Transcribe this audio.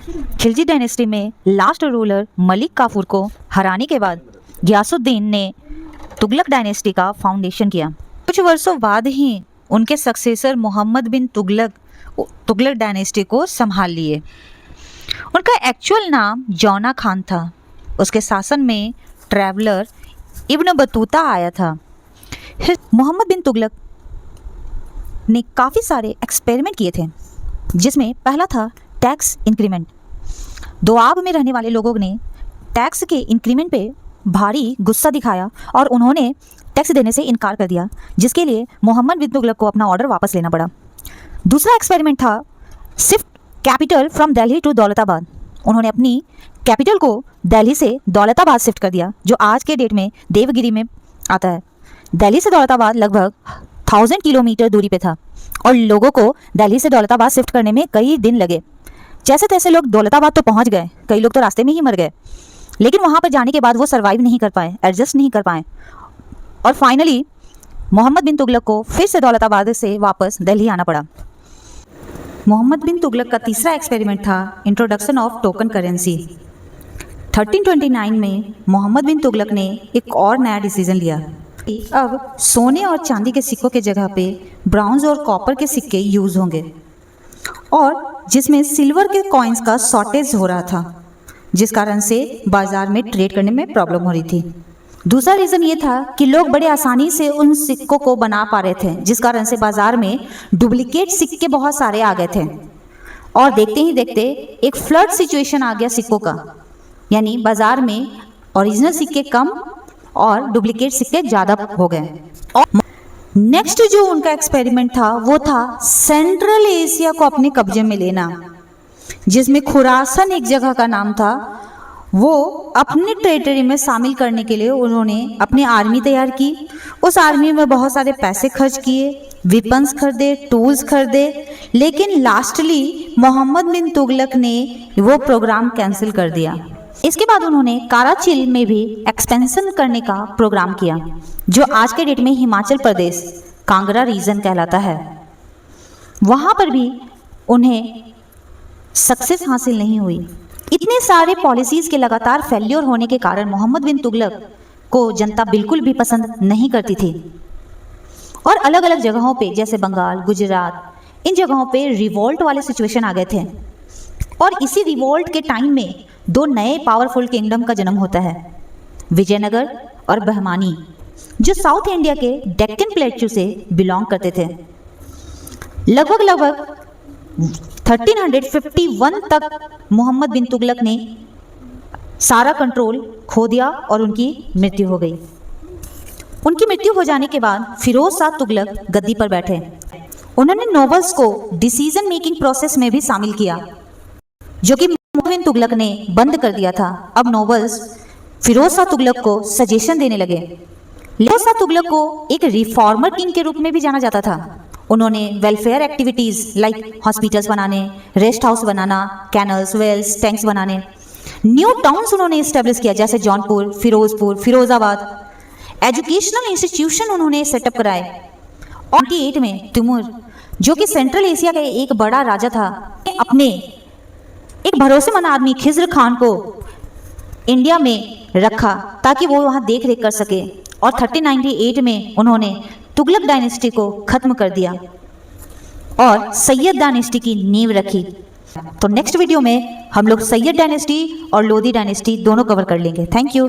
Khilji dynasty में last ruler Malik Kafur को हराने के बाद गियासुद्दीन ने तुगलक डायनेस्टी का फाउंडेशन किया। कुछ वर्षों बाद ही उनके सक्सेसर मोहम्मद बिन तुगलक डायनेस्टी को संभाल लिए। उनका एक्चुअल नाम जौना खान था। उसके शासन में ट्रैवलर इब्न बतूता आया था। मोहम्मद बिन तुगलक ने काफ़ी सारे एक्सपेरिमेंट किए थे, जिसमें पहला था टैक्स इंक्रीमेंट। दोआब में रहने वाले लोगों ने टैक्स के इंक्रीमेंट पे भारी गुस्सा दिखाया और उन्होंने टैक्स देने से इनकार कर दिया, जिसके लिए मोहम्मद बिन तुगलक को अपना ऑर्डर वापस लेना पड़ा। दूसरा एक्सपेरिमेंट था shift capital from Delhi to Daulatabad. उन्होंने अपनी कैपिटल को दिल्ली से दौलताबाद शिफ्ट कर दिया, जो आज के डेट में देवगिरी में आता है। दिल्ली से दौलताबाद लगभग 1000 किलोमीटर दूरी पे था और लोगों को दिल्ली से दौलताबाद शिफ्ट करने में कई दिन लगे। जैसे तैसे लोग दौलताबाद तो पहुंच गए, कई लोग तो रास्ते में ही मर गए, लेकिन वहां पर जाने के बाद वो सर्वाइव नहीं कर पाए, एडजस्ट नहीं कर पाए और फाइनली मोहम्मद बिन तुगलक को फिर से दौलताबाद से वापस दिल्ली आना पड़ा। मोहम्मद बिन तुगलक का तीसरा एक्सपेरिमेंट था इंट्रोडक्शन ऑफ टोकन करेंसी। 1329 में मोहम्मद बिन तुगलक ने एक और नया डिसीजन लिया। अब सोने और चांदी के सिक्कों के जगह पे ब्राउन्ज और कॉपर के सिक्के यूज होंगे, और जिसमें सिल्वर के कॉइन्स का शॉर्टेज हो रहा था, जिस कारण से बाजार में ट्रेड करने में प्रॉब्लम हो रही थी। दूसरा रीज़न ये था कि लोग बड़े आसानी से उन सिक्कों को बना पा रहे थे, जिस कारण से बाजार में डुप्लीकेट सिक्के बहुत सारे आ गए थे और देखते ही देखते एक फ्लड सिचुएशन आ गया सिक्कों का, यानी बाजार में ओरिजिनल सिक्के कम और डुप्लीकेट सिक्के ज़्यादा हो गए। और नेक्स्ट जो उनका एक्सपेरिमेंट था वो था सेंट्रल एशिया को अपने कब्जे में लेना, जिसमें खुरासन एक जगह का नाम था। वो अपने टेरिटरी में शामिल करने के लिए उन्होंने अपनी आर्मी तैयार की। उस आर्मी में बहुत सारे पैसे खर्च किए, वेपन्स खरीदे, टूल्स खरीदे, लेकिन लास्टली मोहम्मद बिन तुगलक ने वो प्रोग्राम कैंसिल कर दिया। इसके बाद उन्होंने कराचिल में भी एक्सपेंशन करने का प्रोग्राम किया, जो आज के डेट में हिमाचल प्रदेश कांगड़ा रीजन कहलाता है। वहाँ पर भी उन्हें सक्सेस हासिल नहीं हुई। इतने सारे पॉलिसीज़ के लगातार फेल्योर होने के कारण मोहम्मद बिन तुगलक को जनता बिल्कुल भी पसंद नहीं करती थी और अलग अलग जगहों पे जैसे बंगाल, गुजरात, इन जगहों पे रिवोल्ट वाले सिचुएशन आ गए थे। और इसी रिवोल्ट के टाइम में दो नए पावरफुल किंगडम का जन्म होता है, विजयनगर और बहमानी, जो साउथ इंडिया के डेक्कन प्लेटू से बिलोंग करते थे। लगभग 1351 तक मोहम्मद बिन तुगलक ने सारा कंट्रोल खो दिया और उनकी मृत्यु हो गई। उनकी मृत्यु हो जाने के बाद फिरोज शाह तुगलक गद्दी पर बैठे। उन्होंने नॉवेल्स को डिसीजन मेकिंग प्रोसेस में भी शामिल किया, जो कि मोहम्मद बिन तुगलक ने बंद कर दिया था। अब नॉवेल्स फिरोज शाह तुगलक को सजेशन देने लगे। फिरोज शाह तुगलक को एक रिफॉर्मर किंग के रूप में भी जाना जाता था। उन्होंने वेलफेयर एक्टिविटीज़ लाइक हॉस्पिटल्स बनाने, रेस्ट हाउस बनाना, कैनल्स, वेल्स, टैंक्स बनाने, न्यू टाउन्स उन्होंने इस्टेब्लिश किया, जैसे जौनपुर, फिरोजपुर, फिरोजाबाद। एजुकेशनल इंस्टीट्यूशन उन्होंने सेटअप कराए। और 1998 में तिमूर, जो कि सेंट्रल एशिया का एक बड़ा राजा था, अपने एक भरोसेमंद आदमी खिज्र खान को इंडिया में रखा ताकि वो वहाँ देख रेख कर सके। और 1398 में उन्होंने तुगलक डायनेस्टी को खत्म कर दिया और सैयद डायनेस्टी की नींव रखी। तो नेक्स्ट वीडियो में हम लोग सैयद डायनेस्टी और लोधी डायनेस्टी दोनों कवर कर लेंगे। Thank you.